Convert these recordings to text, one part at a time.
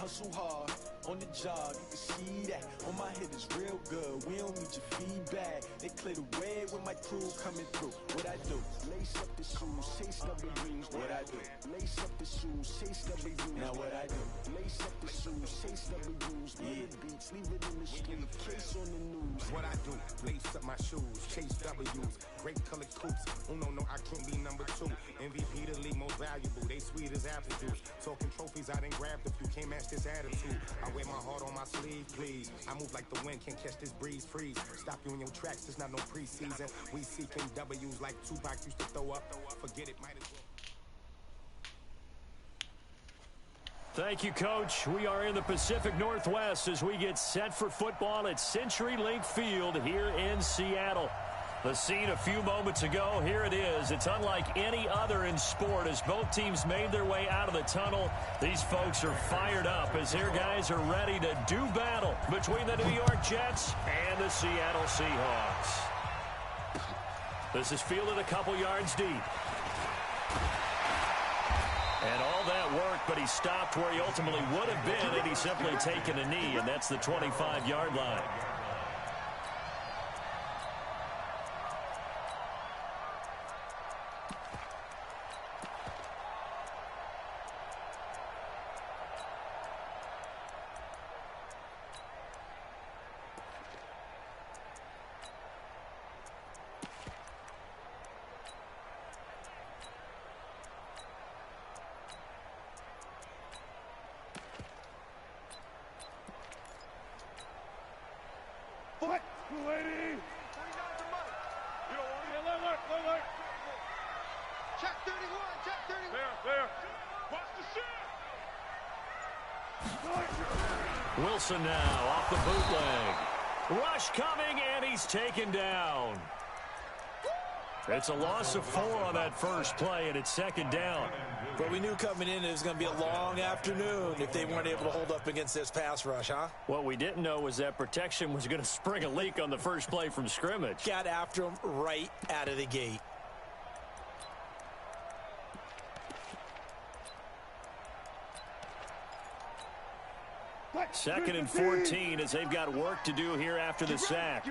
hustle hard on the job, you can see that. On my head is real good, we don't need your feedback. They clear the way with my crew coming through. What I do? Lace up the shoes, chase W's. What I do? Lace up the shoes, chase W's. Now what I do? Lace up the shoes, chase W's. Yeah. Beats, leave it in the street, case on the news. What I do? Lace up my shoes, chase W's. Great colored coops. Uno, no, I can't be number 2. MVP the league most valuable. They sweet as apple juice. Talking trophies, I done grabbed a few. Can't match this attitude. I wear my heart on my sleeve, please. I move like the wind, can't catch this breeze, freeze. Stop you in your tracks, there's not no preseason. We seeking W's like Tupac used to throw up. Forget it, might as well. Thank you, Coach. We are in the Pacific Northwest as we get set for football at CenturyLink Field here in Seattle. The scene a few moments ago, here it is. It's unlike any other in sport as both teams made their way out of the tunnel. These folks are fired up as their guys are ready to do battle between the New York Jets and the Seattle Seahawks. This is fielded a couple yards deep. And all that work, but he stopped where he ultimately would have been had he simply taken a knee, and that's the 25-yard line. Wilson now off the bootleg. Rush coming, and he's taken down. It's a loss of 4 on that first play, and it's second down. But we knew coming in it was going to be a long afternoon if they weren't able to hold up against this pass rush, huh? What we didn't know was that protection was going to spring a leak on the first play from scrimmage. Got after him right out of the gate. Second and 14 as they've got work to do here after the sack.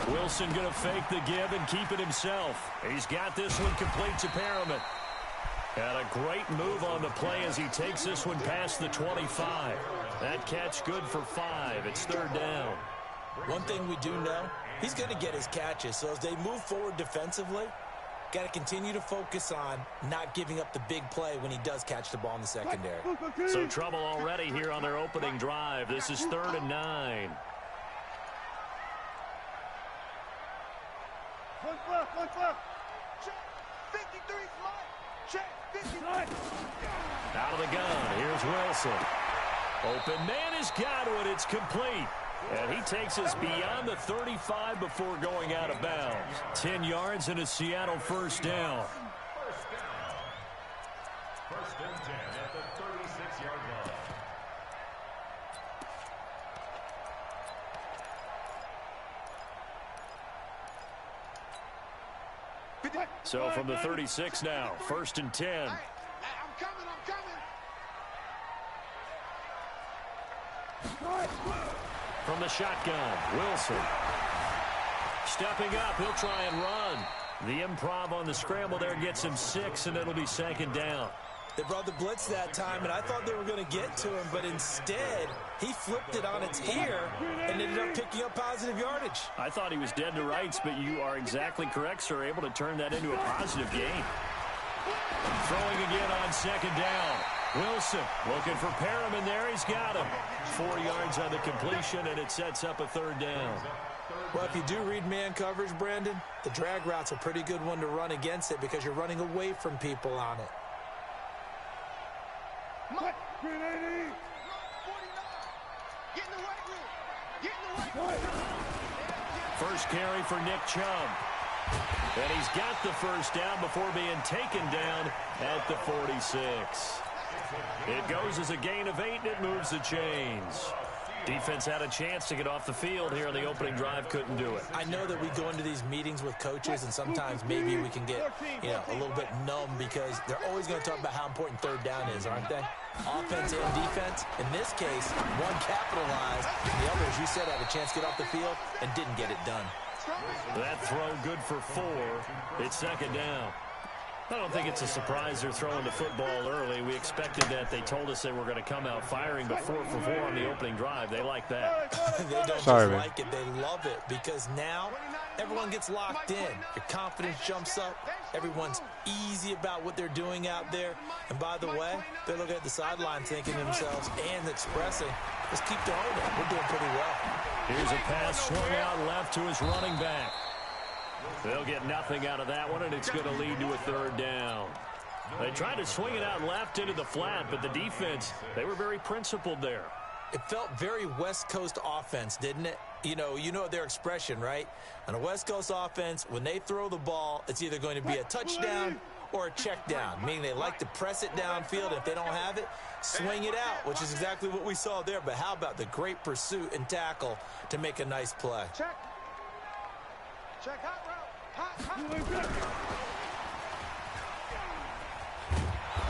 Wilson going to fake the give and keep it himself. He's got this one complete to Perriman. And a great move on the play as he takes this one past the 25. That catch good for 5. It's third down. One thing we do know, he's going to get his catches. So as they move forward defensively, got to continue to focus on not giving up the big play when he does catch the ball in the secondary. So trouble already here on their opening drive. This is 3rd and 9. Out of the gun, here's Wilson. Open man has got it. It's complete. And he takes us beyond the 35 before going out of bounds. 10 yards and a Seattle first down. First and 10 at the 36-yard line. So from the 36 now, 1st and 10. Hey, I'm coming. From the shotgun, Wilson. Stepping up, he'll try and run. The improv on the scramble there gets him 6, and it'll be second down. They brought the blitz that time, and I thought they were going to get to him, but instead, he flipped it on its ear and ended up picking up positive yardage. I thought he was dead to rights, but you are exactly correct, sir, able to turn that into a positive gain. Throwing again on second down. Wilson looking for Perriman there. He's got him. 4 yards on the completion, and it sets up a third down. Well, if you do read man coverage, Brandon, the drag route's a pretty good one to run against it because you're running away from people on it. First carry for Nick Chubb. And he's got the first down before being taken down at the 46. It goes as a gain of 8, and it moves the chains. Defense had a chance to get off the field here on the opening drive, couldn't do it. I know that we go into these meetings with coaches, and sometimes maybe we can get, a little bit numb because they're always going to talk about how important third down is, aren't they? Offense and defense. In this case, one capitalized, and the other, as you said, had a chance to get off the field and didn't get it done. That throw good for 4. It's second down. I don't think it's a surprise they're throwing the football early. We expected that. They told us they were going to come out firing, but 4 for 4 on the opening drive. They like that. They don't just like it. They love it because now everyone gets locked in. Your confidence jumps up. Everyone's easy about what they're doing out there. And by the way, they're looking at the sideline thinking to themselves and expressing, let's keep throwing it. We're doing pretty well. Here's a pass swung out left to his running back. They'll get nothing out of that one, and it's going to lead to a third down. They tried to swing it out left into the flat, but the defense, they were very principled there. It felt very West Coast offense, didn't it? You know their expression, right? On a West Coast offense, when they throw the ball, it's either going to be a touchdown or a check down, meaning they like to press it downfield. If they don't have it, swing it out, which is exactly what we saw there. But how about the great pursuit and tackle to make a nice play? Check hot route.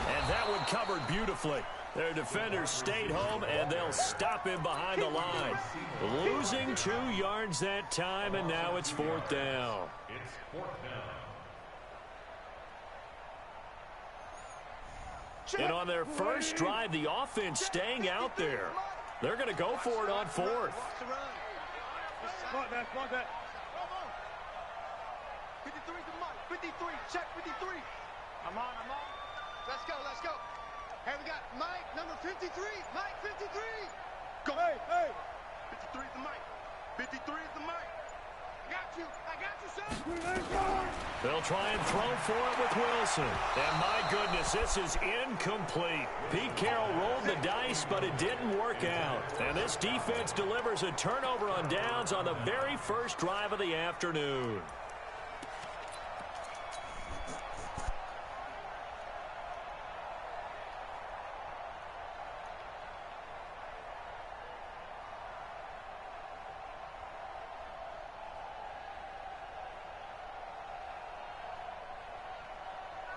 And that one covered beautifully. Their defenders stayed home, and they'll stop him behind the line. Losing 2 yards that time, and now it's 4th down. It's 4th down. And on their first drive, the offense staying out there. They're going to go for it on 4th. 53, check 53. I'm on. Let's go. Hey, we got Mike, number 53. Mike, 53. Go. Hey. 53 is the Mike. 53 is the Mike. I got you, son. They'll try and throw for it with Wilson. And my goodness, this is incomplete. Pete Carroll rolled the dice, but it didn't work out. And this defense delivers a turnover on downs on the very first drive of the afternoon.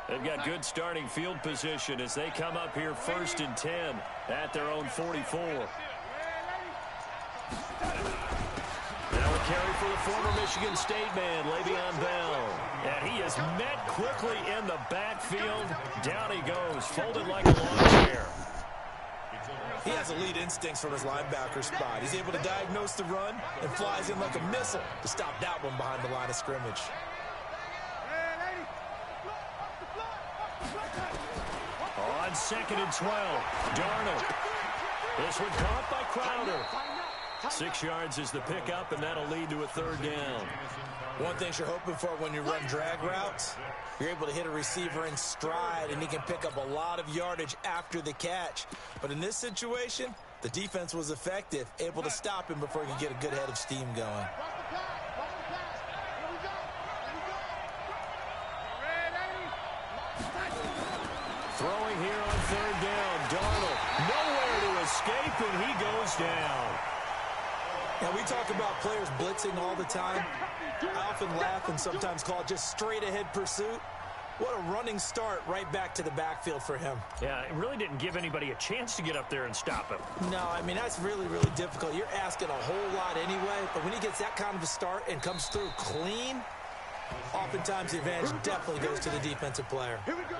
They've got good starting field position as they come up here 1st and 10 at their own 44. Now a carry for the former Michigan State man, Le'Veon Bell. And he is met quickly in the backfield. Down he goes, folded like a lawn chair. He has elite instincts from his linebacker spot. He's able to diagnose the run and flies in like a missile to stop that one behind the line of scrimmage. On 2nd and 12, Darnold. This one caught by Crowder. 6 yards is the pickup, and that'll lead to a 3rd down. One thing you're hoping for when you run drag routes, you're able to hit a receiver in stride, and he can pick up a lot of yardage after the catch. But in this situation, the defense was effective, able to stop him before he could get a good head of steam going. Throwing here on 3rd down, Darnold. Nowhere to escape, and he goes down. Now, we talk about players blitzing all the time. I often laugh and sometimes call it just straight-ahead pursuit. What a running start right back to the backfield for him. Yeah, it really didn't give anybody a chance to get up there and stop him. No, I mean, that's really, really difficult. You're asking a whole lot anyway, but when he gets that kind of a start and comes through clean, oftentimes the advantage definitely goes to the defensive player. Here we go.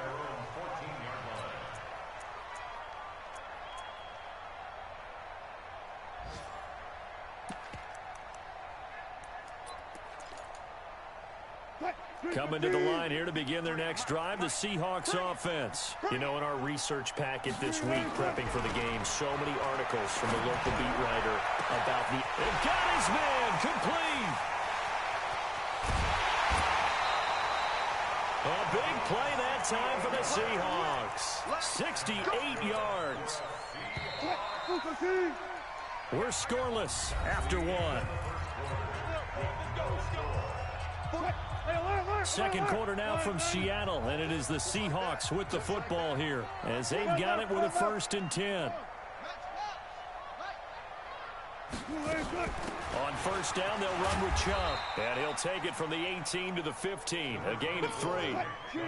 Coming to the line here to begin their next drive, the Seahawks offense. You know, in our research packet this week, prepping for the game, so many articles from the local beat writer about the... They've got his man, complete! A big play that time for the Seahawks. 68 yards. We're scoreless after one. Second quarter now from Seattle, and it is the Seahawks with the football here as they've got it with a 1st and 10. On first down, they'll run with Chubb. And he'll take it from the 18 to the 15. A gain of 3. We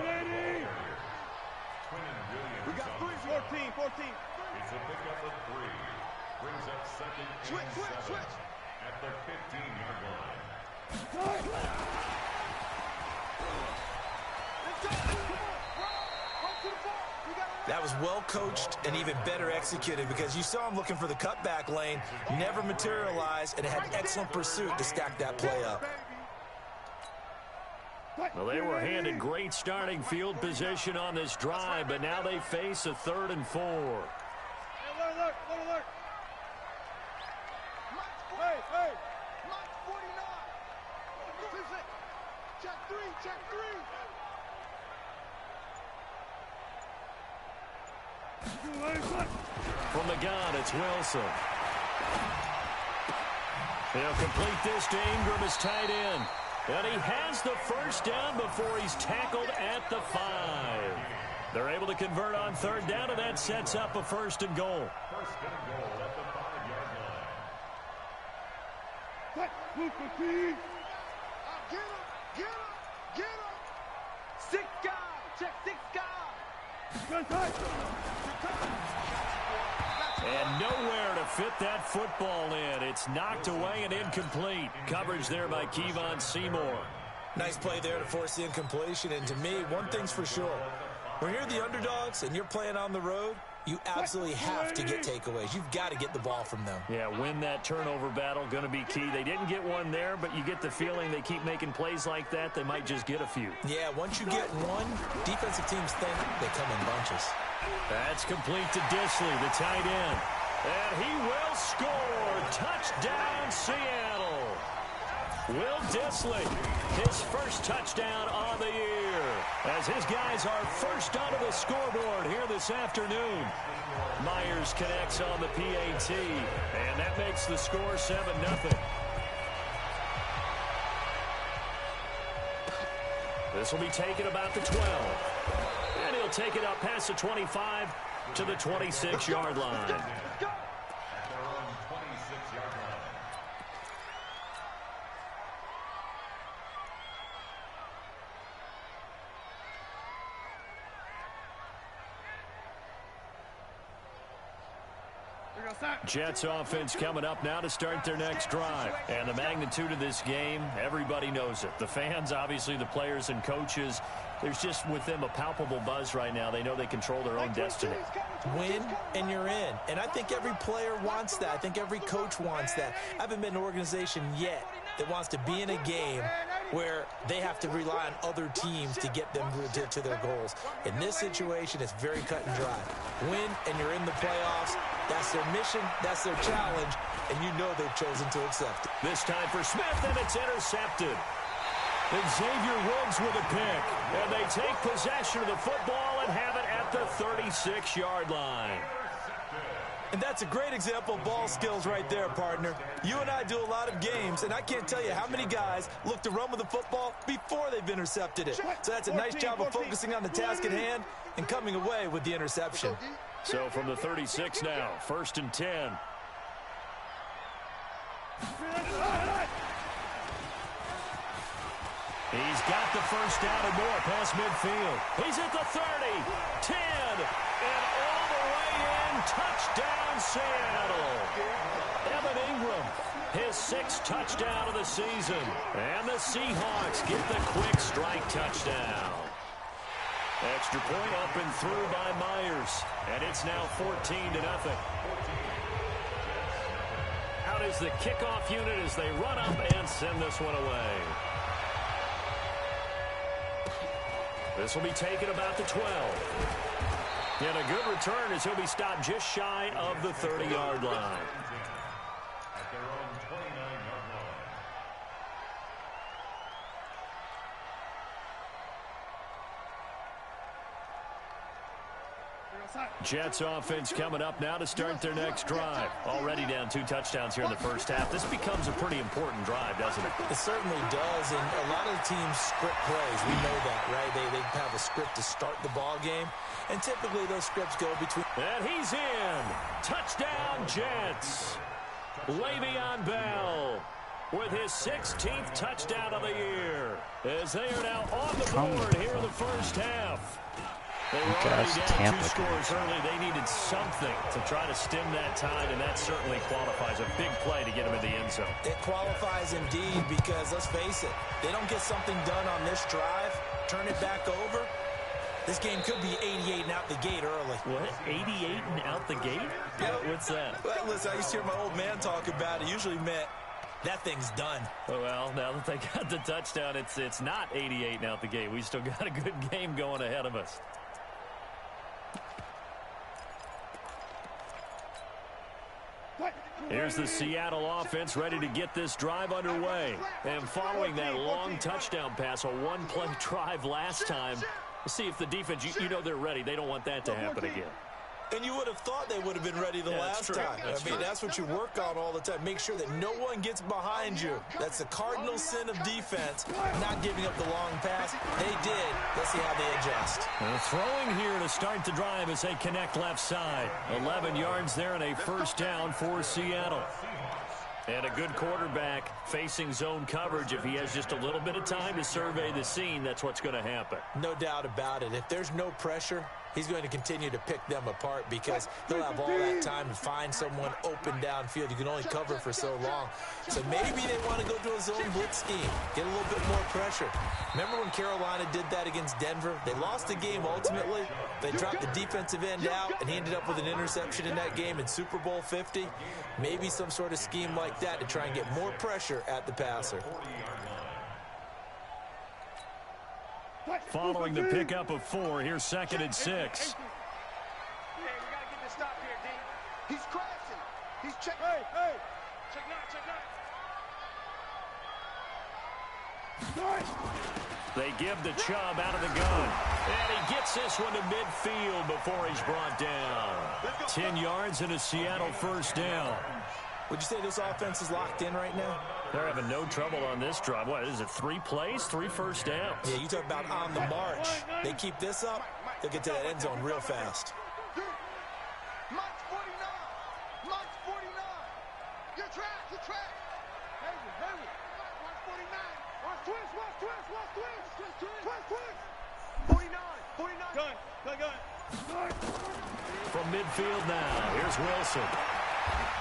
got 14. It's a pickup of 3. Brings up second and 7 at the 15-yard line. That was well coached and even better executed because you saw him looking for the cutback lane, never materialized, and had excellent pursuit to stack that play up. Well, they were handed great starting field position on this drive, but now they face a 3rd and 4. Alert. Hey. Mike 49. Check 3. From the gun, it's Wilson. He'll complete this to Ingram as tight end. And he has the first down before he's tackled at the 5. They're able to convert on 3rd down, and that sets up a 1st and goal. First and goal at the 5-yard line. Get him. 6 guys. Check 6 guys. And nowhere to fit that football in. It's knocked away and incomplete. Coverage there by Kevon Seymour. Nice play there to force the incompletion. And to me, one thing's for sure. When you're the underdogs and you're playing on the road, you absolutely have to get takeaways. You've got to get the ball from them. Yeah, win that turnover battle, going to be key. They didn't get one there, but you get the feeling they keep making plays like that, they might just get a few. Yeah, once you get one, defensive teams think they come in bunches. That's complete to Disley, the tight end. And he will score. Touchdown, Seattle. Will Disley, his first touchdown on the year, as his guys are first onto the scoreboard here this afternoon. Myers connects on the PAT, and that makes the score 7-0. This will be taken about the 12. And he'll take it up past the 25 to the 26-yard line. At their own 26-yard line. Jets offense coming up now to start their next drive. And the magnitude of this game, everybody knows it. The fans, obviously the players and coaches, there's just with them a palpable buzz right now. They know they control their own destiny. Win and you're in. And I think every player wants that. I think every coach wants that. I haven't been in an organization yet that wants to be in a game where they have to rely on other teams to get them to their goals. In this situation, it's very cut and dry. Win and you're in the playoffs. That's their mission. That's their challenge. And you know they've chosen to accept it. This time for Smith, and it's intercepted. Xavier Woods with a pick. And they take possession of the football and have it at the 36-yard line. And that's a great example of ball skills right there, partner. You and I do a lot of games, and I can't tell you how many guys look to run with the football before they've intercepted it. So that's a nice job of focusing on the task at hand and coming away with the interception. So from the 36 now, 1st and 10. He's got the first down and more past midfield. He's at the 30, 10, and all the way in. Touchdown, Seattle. Evan Ingram, his 6th touchdown of the season. And the Seahawks get the quick strike touchdown. Extra point up and through by Myers. And it's now 14-0. Out is the kickoff unit as they run up and send this one away. This will be taken about the 12. And a good return as he'll be stopped just shy of the 30-yard line. At their own 29-yard line. Jets offense coming up now to start their next drive. Already down 2 touchdowns here in the first half. This becomes a pretty important drive, doesn't it? It certainly does, and a lot of the teams script plays. We know that, right? They have a script to start the ball game, and typically those scripts go between. And he's in. Touchdown, Jets. Le'Veon Bell with his 16th touchdown of the year, as they are now on the board here in the first half. They were already down 2 scores early. They needed something to try to stem that tide, and that certainly qualifies. A big play to get them in the end zone. It qualifies indeed because, let's face it, they don't get something done on this drive, turn it back over, this game could be 88 and out the gate early. What? 88 and out the gate? Yeah. What's that? Well, listen, I used to hear my old man talk about it. Usually meant that thing's done. Well, now that they got the touchdown, it's not 88 and out the gate. We still got a good game going ahead of us. Here's the Seattle offense ready to get this drive underway. And following that long touchdown pass, a one-play drive last time, see if the defense, you know they're ready. They don't want that to happen again. And you would have thought they would have been ready the last time. That's what you work on all the time. Make sure that no one gets behind you. That's the cardinal sin of defense, not giving up the long pass. They did. Let's see how they adjust. Throwing here to start the drive as they connect left side. 11 yards there and a first down for Seattle. And a good quarterback facing zone coverage. If he has just a little bit of time to survey the scene, that's what's going to happen. No doubt about it. If there's no pressure, he's going to continue to pick them apart because he'll have all that time to find someone open downfield. You can only cover for so long. So maybe they want to go to a zone blitz scheme, get a little bit more pressure. Remember when Carolina did that against Denver? They lost the game ultimately. They dropped the defensive end out, and he ended up with an interception in that game in Super Bowl 50. Maybe some sort of scheme like that to try and get more pressure at the passer. Following the pickup of 4, here's 2nd and 6. Hey, we gotta get the stop here, D. He's crashing. He's checking. Hey. Check 9. They give the Chubb out of the gun. And he gets this one to midfield before he's brought down. 10 yards and a Seattle first down. Would you say this offense is locked in right now? They're having no trouble on this drive. What is it, 3 plays, 3 first downs? Yeah, you talk about on the march. They keep this up, they'll get to that end zone real fast. Mike's 49. Mike's 49. You're trash. Hayward. Mike's 49. Watch twist. 49. Gun. From midfield now, here's Wilson.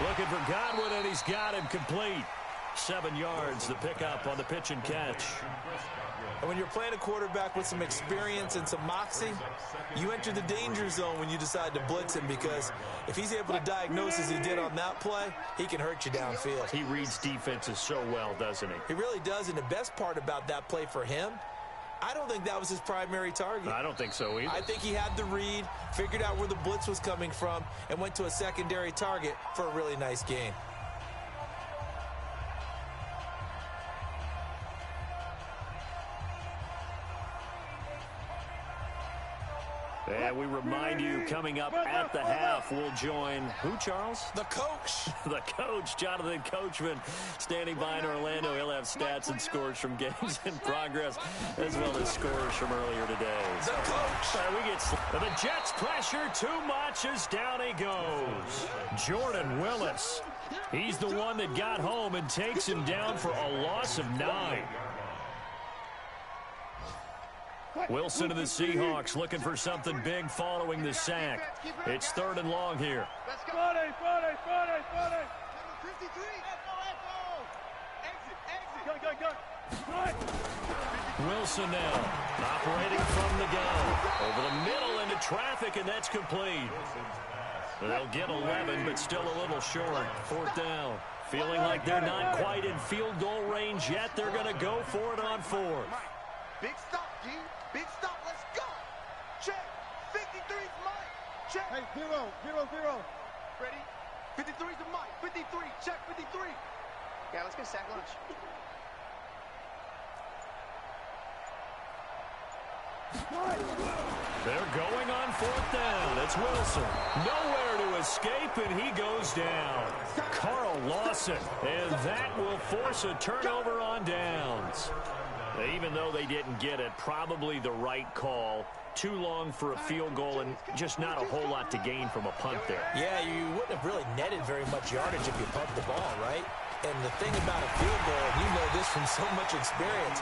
Looking for Godwin, and he's got him complete. 7 yards, the pickup on the pitch and catch. And when you're playing a quarterback with some experience and some moxie, you enter the danger zone when you decide to blitz him, because if he's able to diagnose as he did on that play, he can hurt you downfield. He reads defenses so well, doesn't he? He really does, and the best part about that play for him, I don't think that was his primary target. I don't think so either. I think he had the read, figured out where the blitz was coming from, and went to a secondary target for a really nice gain. And we remind you, coming up at the half, we'll join who, Charles? The coach. The coach, Jonathan Coachman, standing by in Orlando. He'll have stats and scores from games in progress, as well as scores from earlier today. The coach. The Jets pressure too much as down he goes. Jordan Willis. He's the one that got home and takes him down for a loss of 9. Wilson of the Seahawks looking for something big following the sack. It's 3rd and long here. Let's go. Friday. Number 53. Exit. Wilson now operating from the gun. Over the middle into traffic, and that's complete. They'll get 11, but still a little short. 4th down. Feeling like they're not quite in field goal range yet. They're going to go for it on 4th. Big stop, G. Big stop. Let's go. Check. 53's Mike. Check. Hey, 0. Ready? 53's the Mike. 53. Check 53. Yeah, let's get sack lunch. They're going on fourth down. It's Wilson. Nowhere to escape, and he goes down. Carl Lawson, and that will force a turnover on downs. Even though they didn't get it, probably the right call. Too long for a field goal and just not a whole lot to gain from a punt there. Yeah, you wouldn't have really netted very much yardage if you pumped the ball, right? And the thing about a field goal, and you know this from so much experience,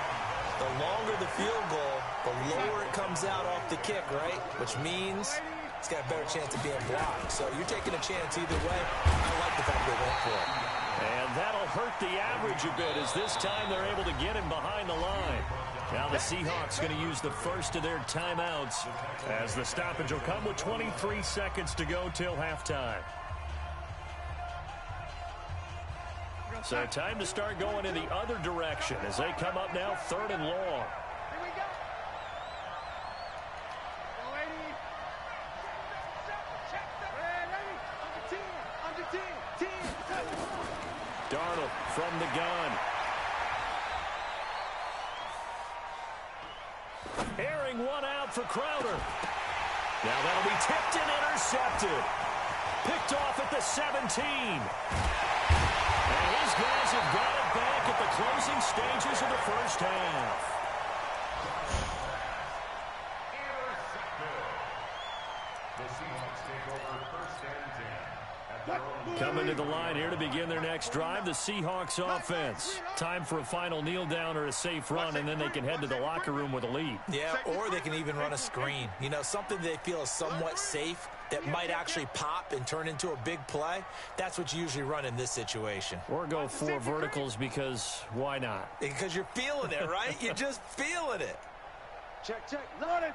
the longer the field goal, the lower it comes out off the kick, right? Which means it's got a better chance of being blocked. So you're taking a chance either way. I like the fact they went for it. And that'll hurt the average a bit as this time they're able to get him behind the line. Now the Seahawks going to use the first of their timeouts as the stoppage will come with 23 seconds to go till halftime. So time to start going in the other direction as they come up now 3rd and long. Here we go. Go, lady. Check that. Ready. Under 10. Darnold from the gun. Airing one out for Crowder. Now that'll be tipped and intercepted. Picked off at the 17. And his guys have got it back at the closing stages of the first half. The Seahawks take over 1st and 10 at their own. Coming to the line here to begin their next drive, the Seahawks offense. Time for a final kneel down or a safe run, and then they can head to the locker room with a lead. Yeah, or they can even run a screen. You know, something they feel is somewhat safe that might actually pop and turn into a big play. That's what you usually run in this situation. Or go 4 verticals because why not? Because you're feeling it, right? You're just feeling it. Check. Load it.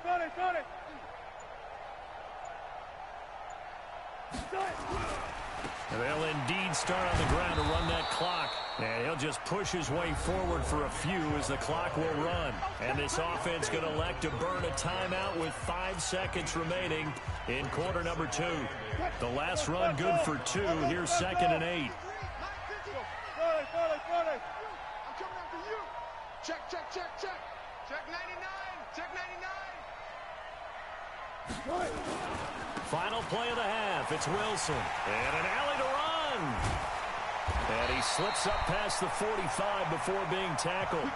They'll indeed start on the ground to run that clock. And he'll just push his way forward for a few as the clock will run. And this offense going to elect to burn a timeout with 5 seconds remaining in quarter number 2. The last run good for 2. Here's 2nd and 8. I'm coming after you. Check. Check 99. Final play of the half. It's Wilson. And an alley to run. And he slips up past the 45 before being tackled.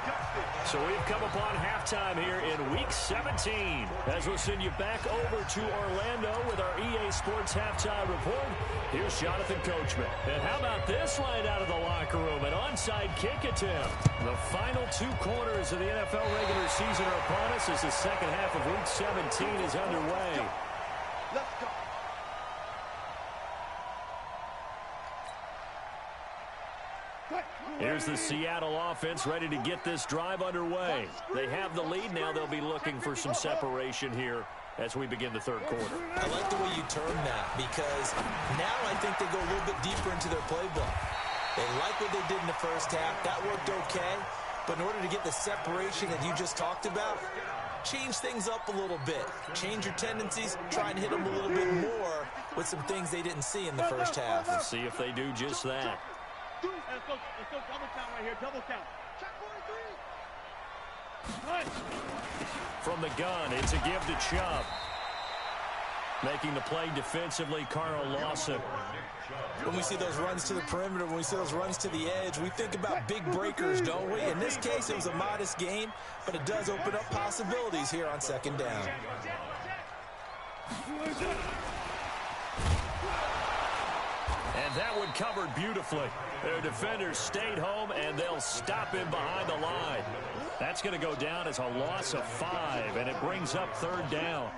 So we've come upon halftime here in Week 17. As we'll send you back over to Orlando with our EA Sports Halftime Report. Here's Jonathan Coachman. And how about this line out of the locker room? An onside kick attempt. The final 2 quarters of the NFL regular season are upon us as the second half of Week 17 is underway. Let's go. Here's the Seattle offense ready to get this drive underway. They have the lead. Now they'll be looking for some separation here as we begin the 3rd quarter. I like the way you term that because now I think they go a little bit deeper into their playbook. They like what they did in the first half. That worked okay. But in order to get the separation that you just talked about, change things up a little bit. Change your tendencies. Try and hit them a little bit more with some things they didn't see in the first half. Let's see if they do just that. Let's go double count right here. Double count. Check 43. From the gun, it's a give to Chubb. Making the play defensively, Carl Lawson. When we see those runs to the perimeter, when we see those runs to the edge, we think about big breakers, don't we? In this case, it was a modest gain, but it does open up possibilities here on 2nd down. And that one covered beautifully. Their defenders stayed home, and they'll stop him behind the line. That's going to go down as a loss of 5, and it brings up 3rd down.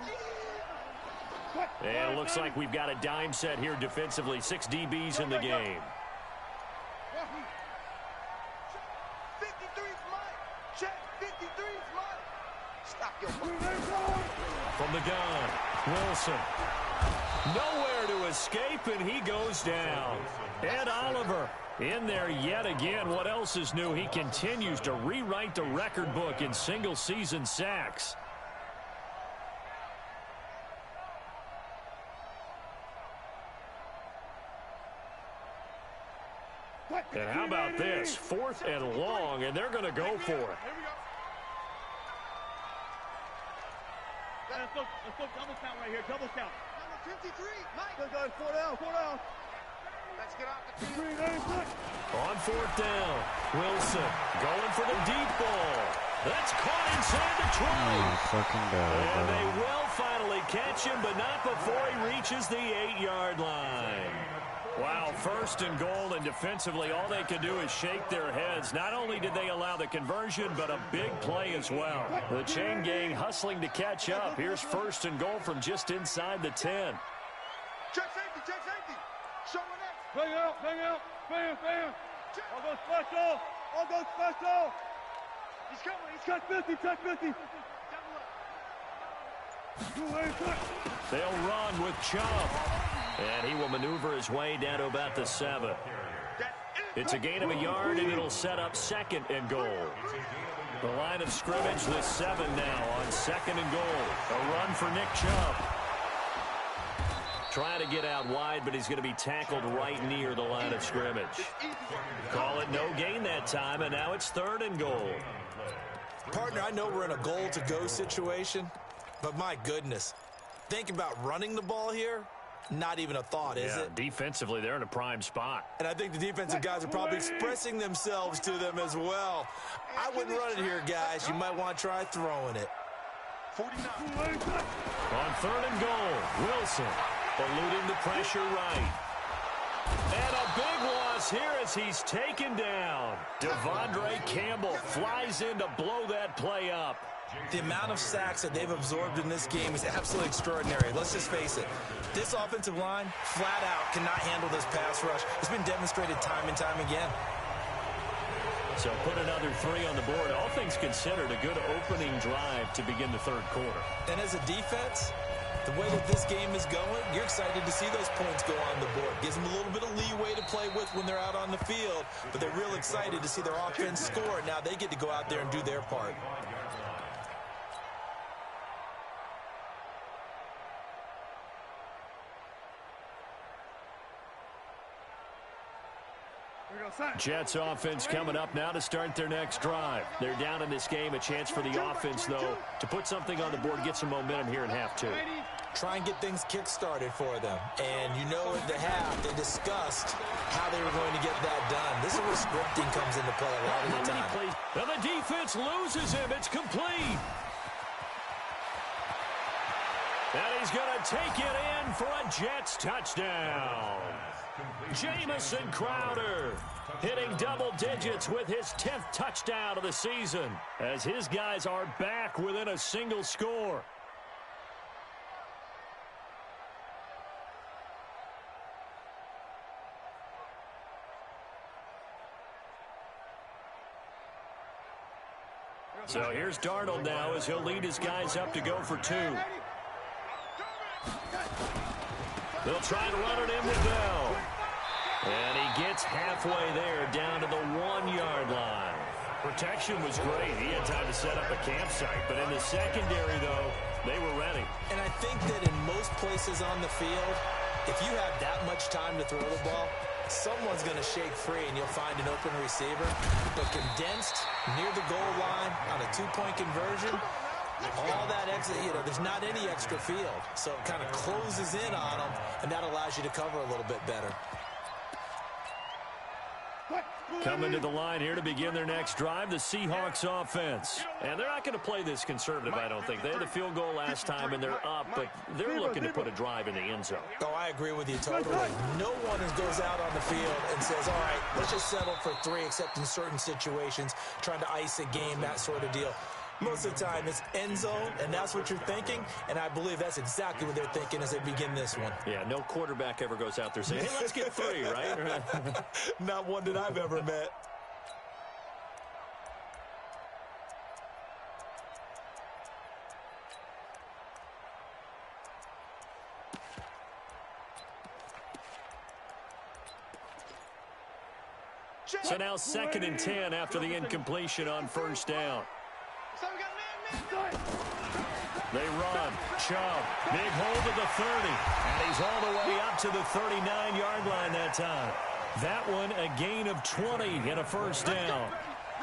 And it looks like we've got a dime set here defensively. 6 DBs in the game. 53's mine. Check 53's mine. Stop your From the gun, Wilson. Nowhere to escape, and he goes down. Ed Oliver in there yet again. What else is new? He continues to rewrite the record book in single-season sacks. And how about this? 4th and long, and they're going to go for it. Let's go double count right here, double count. Number 53, Mike. Go, 4 down, 4 down. Let's get off the field. On fourth down, Wilson going for the deep ball. That's caught inside the 20. And they will finally catch him, but not before he reaches the 8-yard line. Wow, first and goal, and defensively all they can do is shake their heads. Not only did they allow the conversion, but a big play as well. The chain gang hustling to catch up. Here's first and goal from just inside the 10. Check safety. Show one next. Bang out. Bam. All goes special. He's coming. Check 50. They'll run with Chubb. And he will maneuver his way down to about the 7. It's a gain of a yard, and it'll set up second and goal. The line of scrimmage, the 7 now on second and goal. A run for Nick Chubb. Trying to get out wide, but he's going to be tackled right near the line of scrimmage. Call it no gain that time, and now it's third and goal. Partner, I know we're in a goal-to-go situation, but my goodness, think about running the ball here. Not even a thought, is it? Defensively, they're in a prime spot. And I think the defensive guys are probably expressing themselves to them as well. I wouldn't run it here, guys. You might want to try throwing it. 49. On third and goal, Wilson eluding the pressure right. And a big loss here as he's taken down. Devondre Campbell flies in to blow that play up. The amount of sacks that they've absorbed in this game is absolutely extraordinary. Let's just face it. This offensive line, flat out, cannot handle this pass rush. It's been demonstrated time and time again. So put another 3 on the board. All things considered, a good opening drive to begin the third quarter. And as a defense, the way that this game is going, you're excited to see those points go on the board. Gives them a little bit of leeway to play with when they're out on the field, but they're real excited to see their offense score. Now they get to go out there and do their part. Jets offense coming up now to start their next drive. They're down in this game. A chance for the offense, though, to put something on the board, get some momentum here in half 2. Try and get things kick-started for them. And you know at the half, they discussed how they were going to get that done. This is where scripting comes into play a lot of the time. And the defense loses him. It's complete. And he's going to take it in for a Jets touchdown. Jamison Crowder hitting double digits with his 10th touchdown of the season as his guys are back within a single score. So here's Darnold now as he'll lead his guys up to go for 2. They'll try to run it in with Bell. And he gets halfway there down to the 1-yard line. Protection was great. He had time to set up a campsite. But in the secondary, though, they were ready. And I think that in most places on the field, if you have that much time to throw the ball, someone's going to shake free and you'll find an open receiver. But condensed near the goal line on a 2-point conversion, all that extra, there's not any extra field. So it kind of closes in on them, and that allows you to cover a little bit better. Coming to the line here to begin their next drive, the Seahawks offense. And they're not going to play this conservative, I don't think. They had the field goal last time, and they're up, but they're looking to put a drive in the end zone. Oh, I agree with you totally. No one goes out on the field and says, all right, let's just settle for 3, except in certain situations, trying to ice a game, that sort of deal. Most of the time, it's end zone, and that's what you're thinking, and I believe that's exactly what they're thinking as they begin this one. Yeah, no quarterback ever goes out there saying, hey, let's get 3, right? Not one that I've ever met. So now 2nd and 10 after the incompletion on first down. They run. Chubb, big hold of the 30. And he's all the way up to the 39-yard line that time. That one, a gain of 20 and a first down.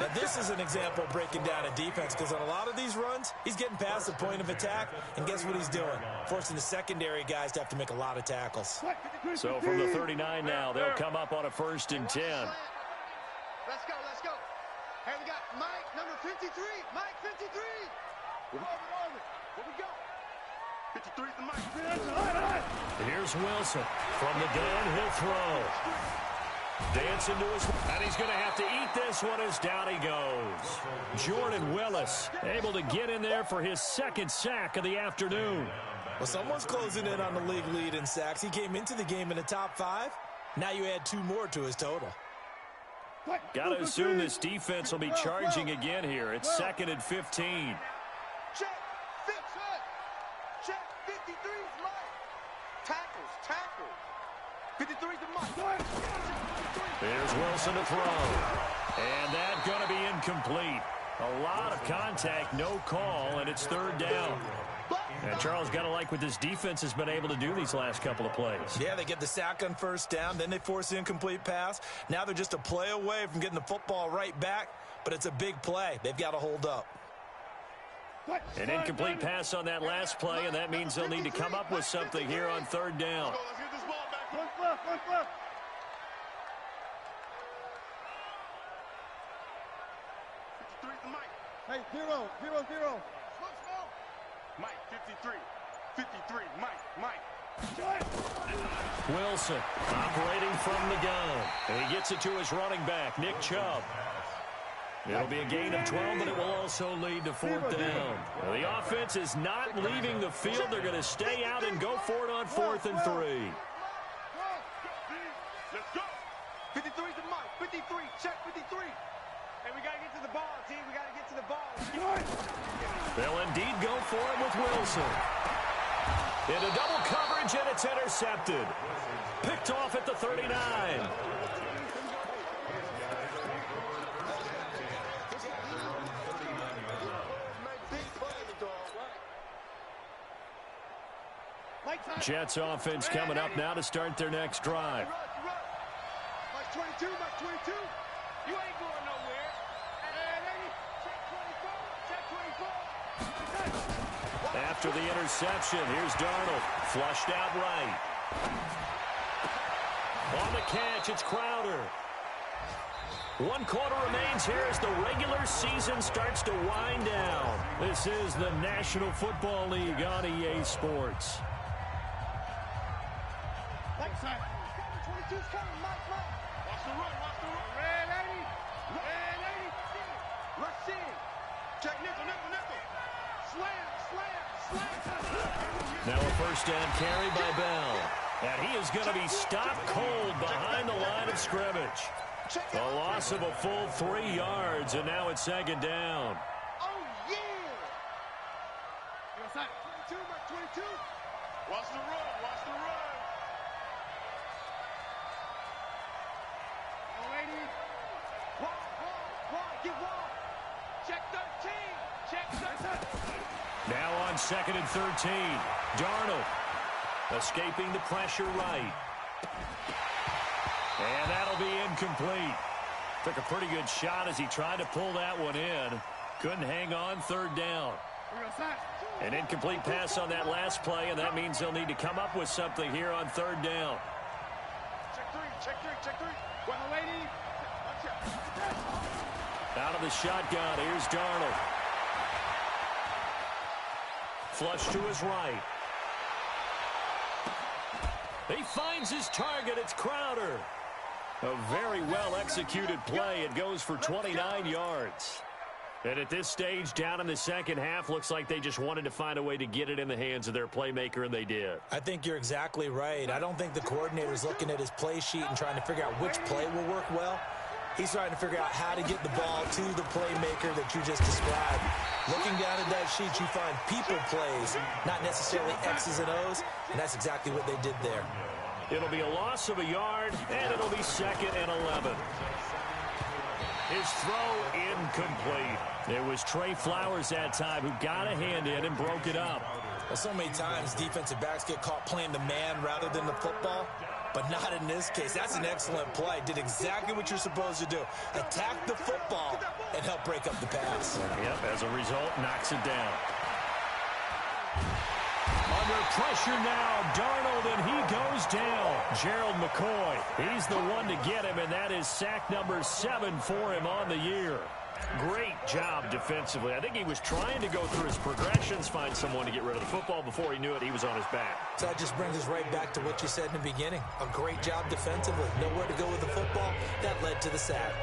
Now, this is an example of breaking down a defense because on a lot of these runs, he's getting past the point of attack, and guess what he's doing? Forcing the secondary guys to have to make a lot of tackles. So from the 39 now, they'll come up on a 1st and 10. Let's go, let's go. Hey, we got Mike, number 53. Mike, 53. Where we go? 53 is the Mike. Here's Wilson from the gun. He'll throw. Dancing to his, and he's going to have to eat this one as down he goes. Jordan Willis able to get in there for his 2nd sack of the afternoon. Well, someone's closing in on the league lead in sacks. He came into the game in the top 5. Now you add 2 more to his total. Got to assume this defense will be charging again here. It's 2nd and 15. Check, fix it. Check, 53 is Mike. Tackles. 53 is the Mike. Here's Wilson to throw. And that's going to be incomplete. A lot of contact, no call, and it's 3rd down. And Charles, got to like what this defense has been able to do these last couple of plays. Yeah, they get the sack on 1st down, then they force the incomplete pass. Now they're just a play away from getting the football right back, but it's a big play. They've got to hold up. An incomplete pass on that last play, and that means they'll need to come up with something here on 3rd down. Let's get this ball back. One left. 53 is the Mike. Hey, 0. Mike, 53, Mike. Wilson operating from the gun. And he gets it to his running back, Nick Chubb. It'll be a gain of 12, but it will also lead to 4th down. Well, the offense is not leaving the field. They're going to stay out and go for it on 4th and 3. Let's go. 53 is the Mike. 53, check 53. Hey, we got to get to the ball, team. We got to get to the ball. They'll indeed go for it with Wilson. Into double coverage, and it's intercepted. Picked off at the 39. Jets offense coming up now to start their next drive. Mike 22, Mike 22. You ain't going nowhere. Check 24. After the interception, here's Darnold. Flushed out right. On the catch, it's Crowder. 1 quarter remains here as the regular season starts to wind down. This is the National Football League on EA Sports. Mike, 22's coming, Mike. Watch the run. Red 80. Rush in. Check nickel. Slam. Now a 1st down carry by Bell. And he is going to be stopped cold behind the line of scrimmage. A loss of a full 3 yards, and now it's 2nd down. Oh, yeah. 22, Mike 22. Watch the run. Get wall. Check 13. Now on 2nd and 13. Darnold escaping the pressure right. And that'll be incomplete. Took a pretty good shot as he tried to pull that one in. Couldn't hang on. 3rd down. An incomplete pass on that last play, and that means they'll need to come up with something here on 3rd down. Check three. Well, lady. Out of the shotgun, here's Darnold. Flush to his right. He finds his target. It's Crowder. A very well-executed play. It goes for 29 yards. And at this stage, down in the 2nd half, looks like they just wanted to find a way to get it in the hands of their playmaker, and they did. I think you're exactly right. I don't think the coordinator's looking at his play sheet and trying to figure out which play will work well. He's trying to figure out how to get the ball to the playmaker that you just described. Looking down at that sheet, you find people plays, not necessarily X's and O's, and that's exactly what they did there. It'll be a loss of a yard, and it'll be 2nd and 11. His throw incomplete. It was Trey Flowers that time who got a hand in and broke it up. Well, so many times defensive backs get caught playing the man rather than the football. but not in this case. That's an excellent play. Did exactly what you're supposed to do. Attack the football and help break up the pass. Yep, as a result, knocks it down. Under pressure now, Darnold, and he goes down. Gerald McCoy, he's the one to get him, and that is sack number 7 for him on the year. Great job defensively. I think he was trying to go through his progressions, find someone to get rid of the football. Before he knew it, he was on his back. So that just brings us right back to what you said in the beginning. A great job defensively. Nowhere to go with the football. That led to the sack.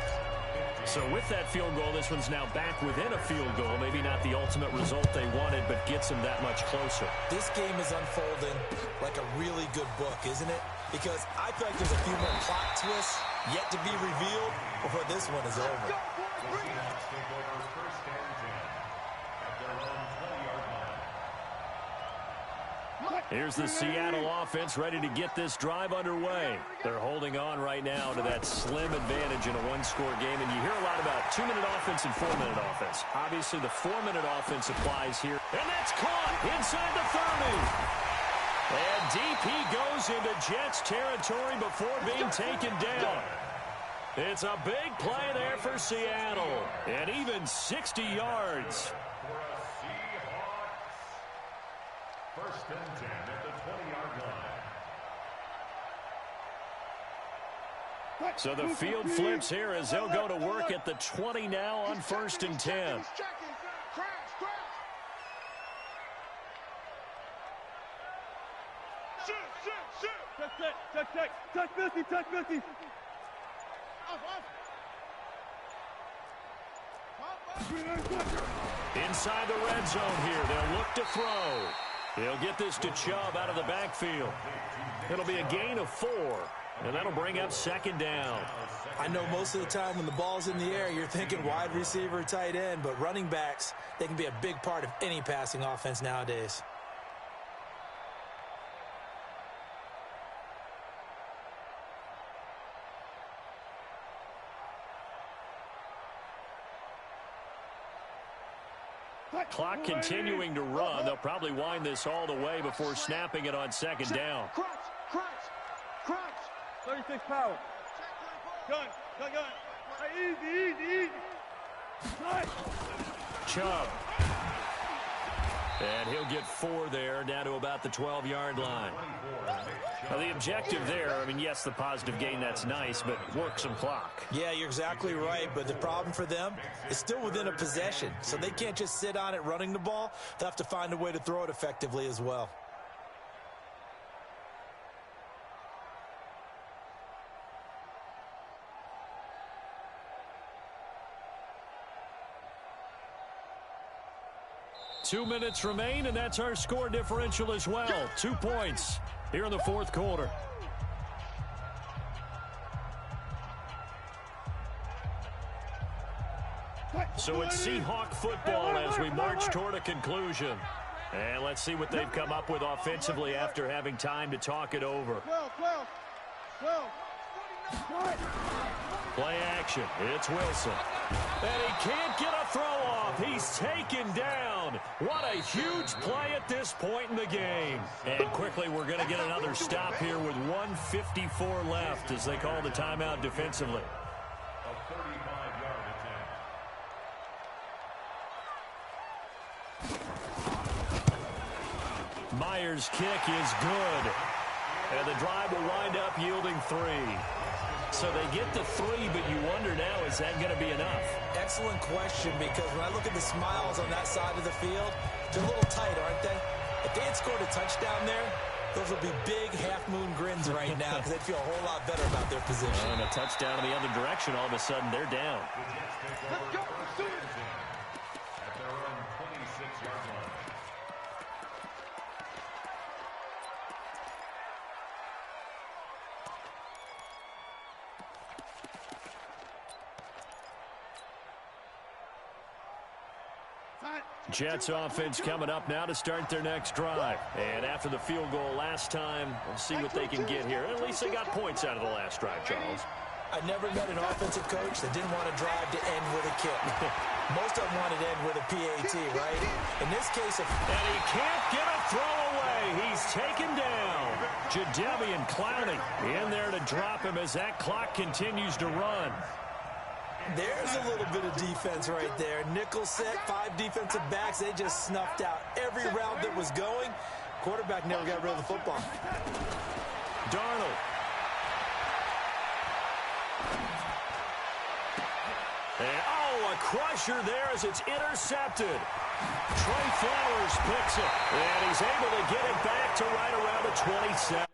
So with that field goal, this one's now back within a field goal. Maybe not the ultimate result they wanted, but gets them that much closer. This game is unfolding like a really good book, isn't it? Because I feel like there's a few more plot twists yet to be revealed before this one is over. Seahawks take over first and 10 at their own 20-yard line. Here's the Seattle offense ready to get this drive underway. They're holding on right now to that slim advantage in a one-score game, and you hear a lot about 2-minute offense and 4-minute offense. Obviously, the 4-minute offense applies here, and that's caught inside the 30. And DP goes into Jets territory before being taken down. It's a big play there for Seattle, and even 60 yards. For a Seahawks. First and 10 at the 20-yard line. So the field flips here as they'll go to work at the 20 now on first and 10. Touch 50, touch 50. Inside the red zone here, they'll look to throw. They'll get this to Chubb out of the backfield. It'll be a gain of 4, and that'll bring up second down. I know most of the time when the ball's in the air, you're thinking wide receiver, tight end, but running backs, they can be a big part of any passing offense nowadays. Clock continuing to run. They'll probably wind this all the way before snapping it on second down. Crunch. 36 power. Gun. Easy. Chubb. And he'll get 4 there, down to about the 12-yard line. Now, the objective there, I mean, yes, the positive gain, that's nice, but work some clock. Yeah, you're exactly right, but the problem for them is still within a possession, so they can't just sit on it running the ball. They'll have to find a way to throw it effectively as well. Two minutes remain, and that's our score differential as well. 2 points here in the fourth quarter. So it's Seahawk football as we march toward a conclusion. And let's see what they've come up with offensively after having time to talk it over. 12. Play action. It's Wilson. And he can't get a throw off. He's taken down. What a huge play at this point in the game. And quickly, we're going to get another stop here with 1:54 left as they call the timeout defensively. A 35-yard attempt. Myers' kick is good. And the drive will wind up yielding 3. So they get the 3, but you wonder now, is that going to be enough? Excellent question, because when I look at the smiles on that side of the field, they're a little tight, aren't they? If they had scored a touchdown there, those would be big half-moon grins right now because they'd feel a whole lot better about their position. And a touchdown in the other direction, all of a sudden they're down. Let's go. At their own 26-yard line. Jets offense coming up now to start their next drive. And after the field goal last time, we'll see what they can get here. At least they got points out of the last drive, Charles. I never met an offensive coach that didn't want to drive to end with a kick. Most of them want it in with a PAT, right? In this case, and he can't get a throw away. He's taken down. Jadeveon Clowney in there to drop him as that clock continues to run. There's a little bit of defense right there. Nickel set, 5 defensive backs. They just snuffed out every route that was going. Quarterback never got rid of the football. Darnold. And, oh, a crusher there as it's intercepted. Trey Flowers picks it, and he's able to get it back to right around the 27.